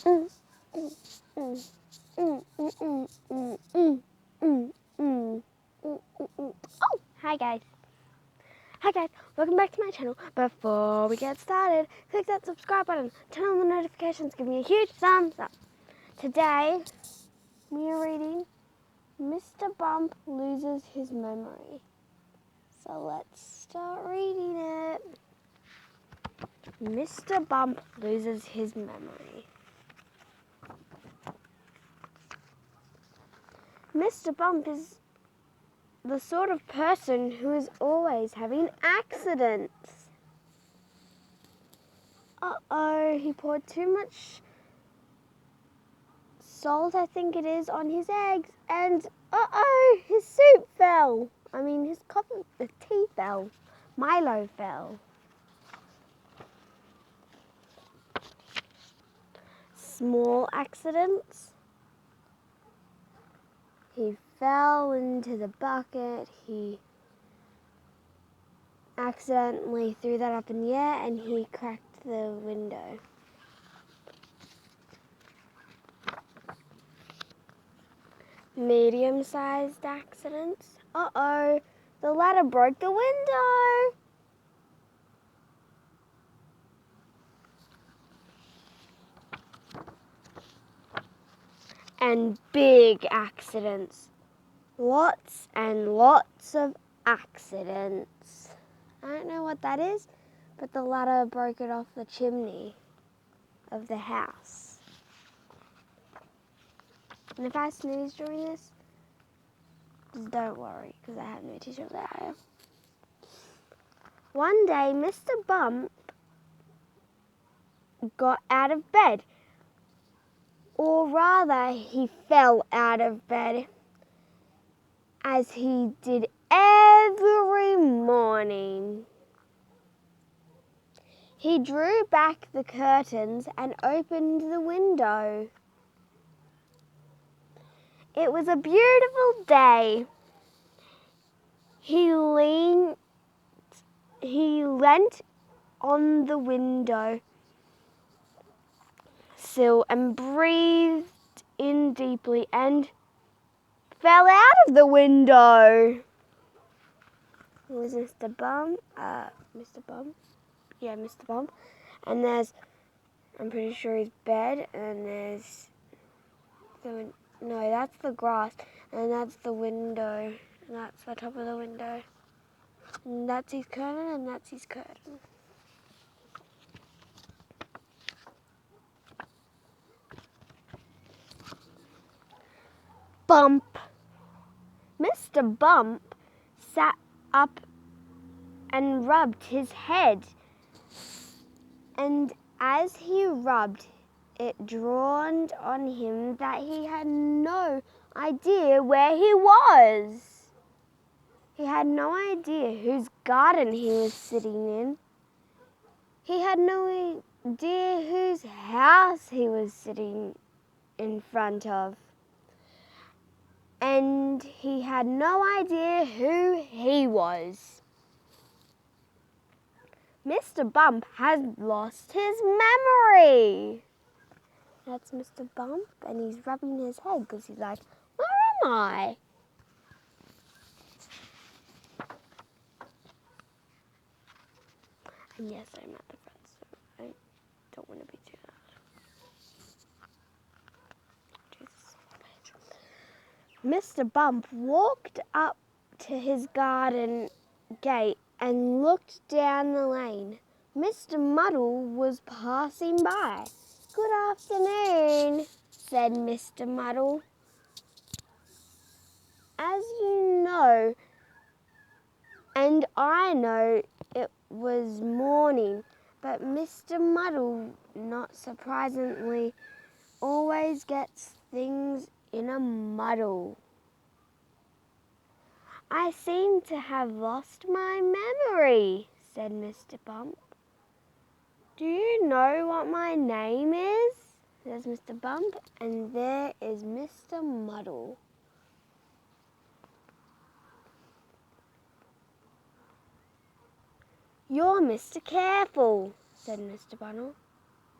Oh, hi guys. Hi guys, welcome back to my channel. Before we get started, click that subscribe button, turn on the notifications, give me a huge thumbs up. Today, we are reading Mr. Bump Loses His Memory. So let's start reading it. Mr. Bump Loses His Memory. Mr. Bump is the sort of person who is always having accidents. Uh-oh, he poured too much salt, I think it is, on his eggs, and uh-oh, his soup fell. I mean, his cup of tea fell. Milo fell. Small accidents. He fell into the bucket. He accidentally threw that up in the air and he cracked the window. Medium-sized accidents. Uh-oh, the ladder broke the window. And big accidents. Lots and lots of accidents. I don't know what that is, but the ladder broke it off the chimney of the house. And if I sneeze during this, just don't worry, because I have no tissue of the area. One day, Mr. Bump got out of bed. Or rather, he fell out of bed, as he did every morning. He drew back the curtains and opened the window. It was a beautiful day. He leant on the window sill and breathed in deeply and fell out of the window. It was Mr. Bump. Mr. Bump? Yeah, Mr. Bump. And there's, I'm pretty sure, his bed, and there's no, that's the grass, and that's the window, and that's the top of the window. And that's his curtain, and that's his curtain. Bump. Mr. Bump sat up and rubbed his head. And as he rubbed, it dawned on him that he had no idea where he was. He had no idea whose garden he was sitting in. He had no idea whose house he was sitting in front of. And he had no idea who he was. Mr. Bump has lost his memory. That's Mr. Bump, and he's rubbing his head because he's like, where am I? And yes, I'm at the front, so I don't want to be too loud. Jesus. Mr. Bump walked up to his garden gate and looked down the lane. Mr. Muddle was passing by. Good afternoon, said Mr. Muddle. As you know, and I know, it was morning, but Mr. Muddle, not surprisingly, always gets things in a muddle. I seem to have lost my memory, said Mr. Bump. Do you know what my name is? There's Mr. Bump, and there is Mr. Muddle. You're Mr. Careful, said Mr.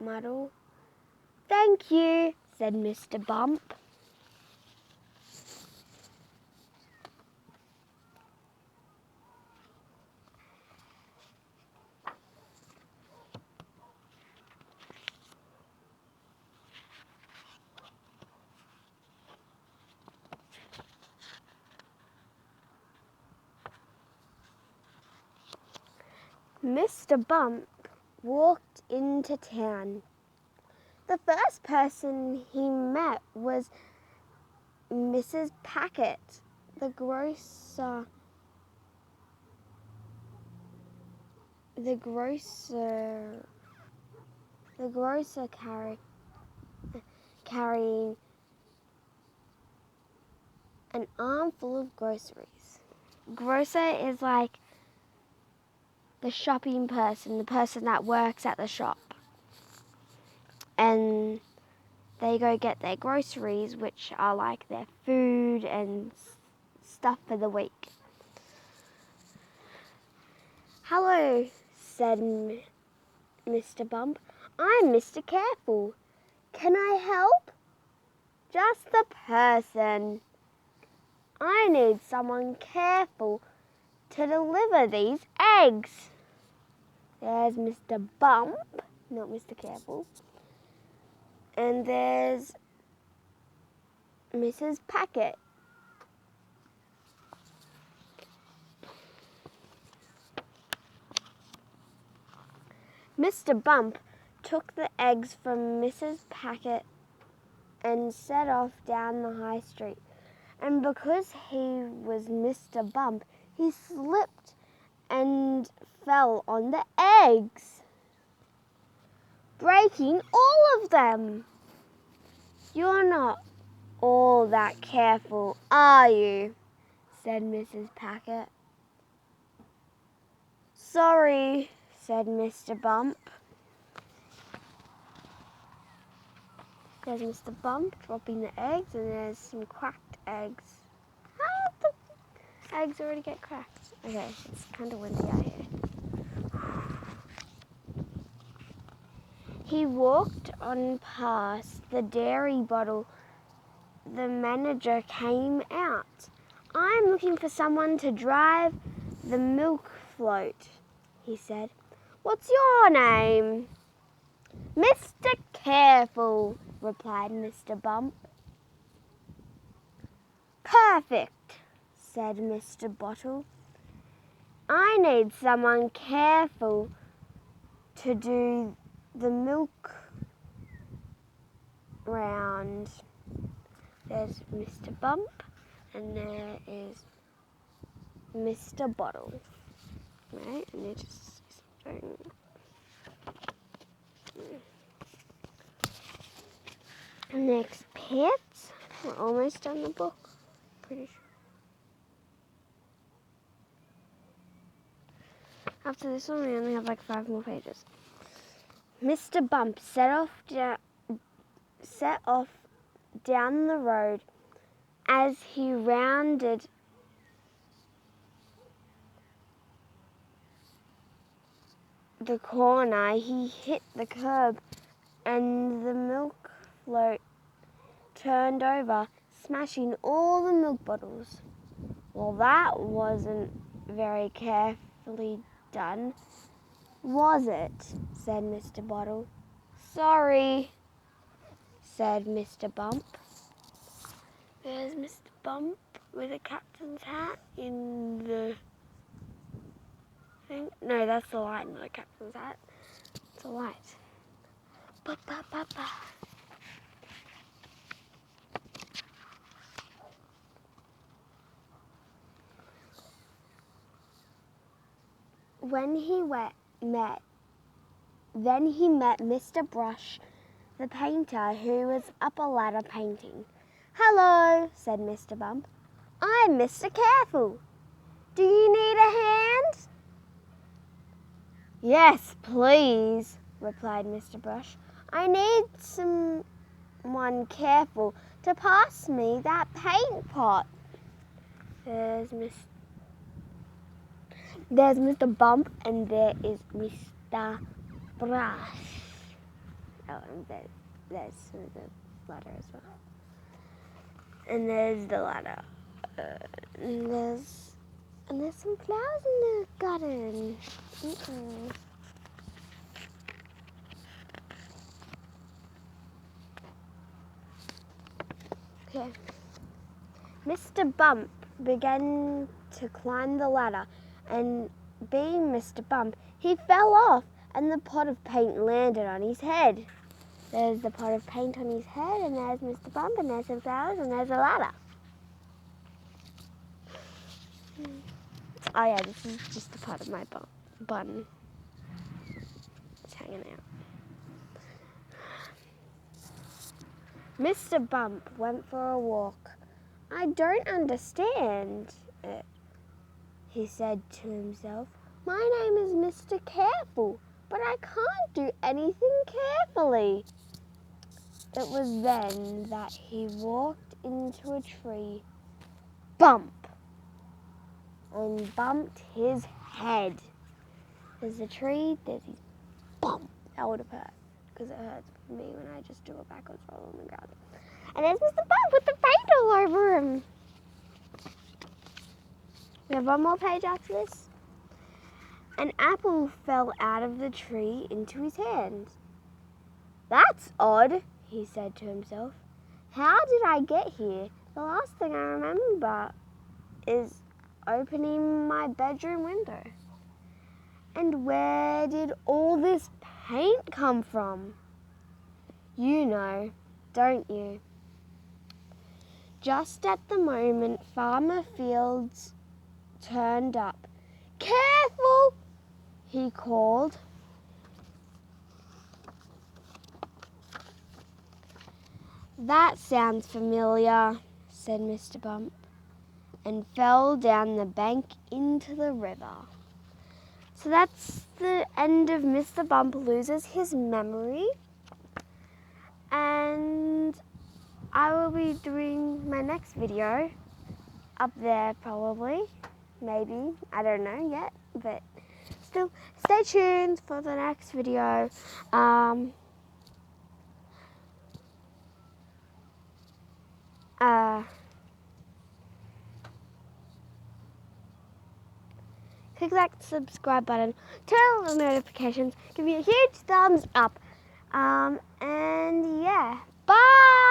Muddle. Thank you, said Mr. Bump. Mr. Bump walked into town. The first person he met was Mrs. Packet, the grocer. Carrying an armful of groceries. Grocer is like the shopping person, the person that works at the shop. And they go get their groceries, which are like their food and stuff for the week. Hello, said Mr. Bump. I'm Mr. Careful. Can I help? Just the person. I need someone careful to deliver these eggs. There's Mr. Bump, not Mr. Careful. And there's Mrs. Packet. Mr. Bump took the eggs from Mrs. Packet and set off down the high street. And because he was Mr. Bump, he slipped and fell on the eggs, breaking all of them. You're not all that careful, are you? Said Mrs. Packet. Sorry, said Mr. Bump. There's Mr. Bump dropping the eggs, and there's some cracked eggs. How did the eggs already get cracked? Okay, it's kind of windy out here. He walked on past the dairy bottle. The manager came out. I'm looking for someone to drive the milk float, he said. What's your name? Mr. Careful, replied Mr. Bump. Perfect, said Mr. Bottle. I need someone careful to do the milk round. There's Mr. Bump and there is Mr. Bottle. Right, I need to see something. Next pets. We're almost done the book. Pretty sure. After this one, we only have like 5 more pages. Mr. Bump set off down the road. As he rounded the corner, he hit the curb and the milk float turned over, smashing all the milk bottles. Well, that wasn't very carefully done, was it? Said Mr. Bottle. Sorry, said Mr. Bump. There's Mr. Bump with a captain's hat in the thing. No, that's the light, not a captain's hat. It's a light. Ba-ba-ba-ba. Then he met Mr. Brush, the painter, who was up a ladder painting. Hello, said Mr. Bump. I'm Mr. Careful. Do you need a hand? Yes, please, replied Mr. Brush. I need someone careful to pass me that paint pot. There's Mr. Bump and there is Mr. Brush. Oh, and there's there's the ladder as well. And there's the ladder. And there's some flowers in the garden. Okay. Mr. Bump began to climb the ladder, and being Mr. Bump, he fell off, and the pot of paint landed on his head. There's the pot of paint on his head, and there's Mr. Bump, and there's some flowers, and there's a ladder. Oh yeah, this is just a part of my bun. It's hanging out. Mr. Bump went for a walk. I don't understand it, he said to himself. My name is Mr. Careful, but I can't do anything carefully. It was then that he walked into a tree. Bump! And bumped his head. There's a tree, there's his bump. That would have hurt, because it hurts me when I just do a backwards roll on the ground. And there's Mr. Bump with the paint all over him. We have one more page after this. An apple fell out of the tree into his hand. That's odd, he said to himself. How did I get here? The last thing I remember is opening my bedroom window. And where did all this paint come from? You know, don't you? Just at the moment, Farmer Fields turned up. Careful, he called. That sounds familiar, said Mr. Bump, and fell down the bank into the river. So that's the end of Mr. Bump Loses His Memory. And I will be doing my next video up there probably. Maybe. I don't know yet. But still, stay tuned for the next video. Click that subscribe button, turn on the notifications, give me a huge thumbs up. And yeah, bye!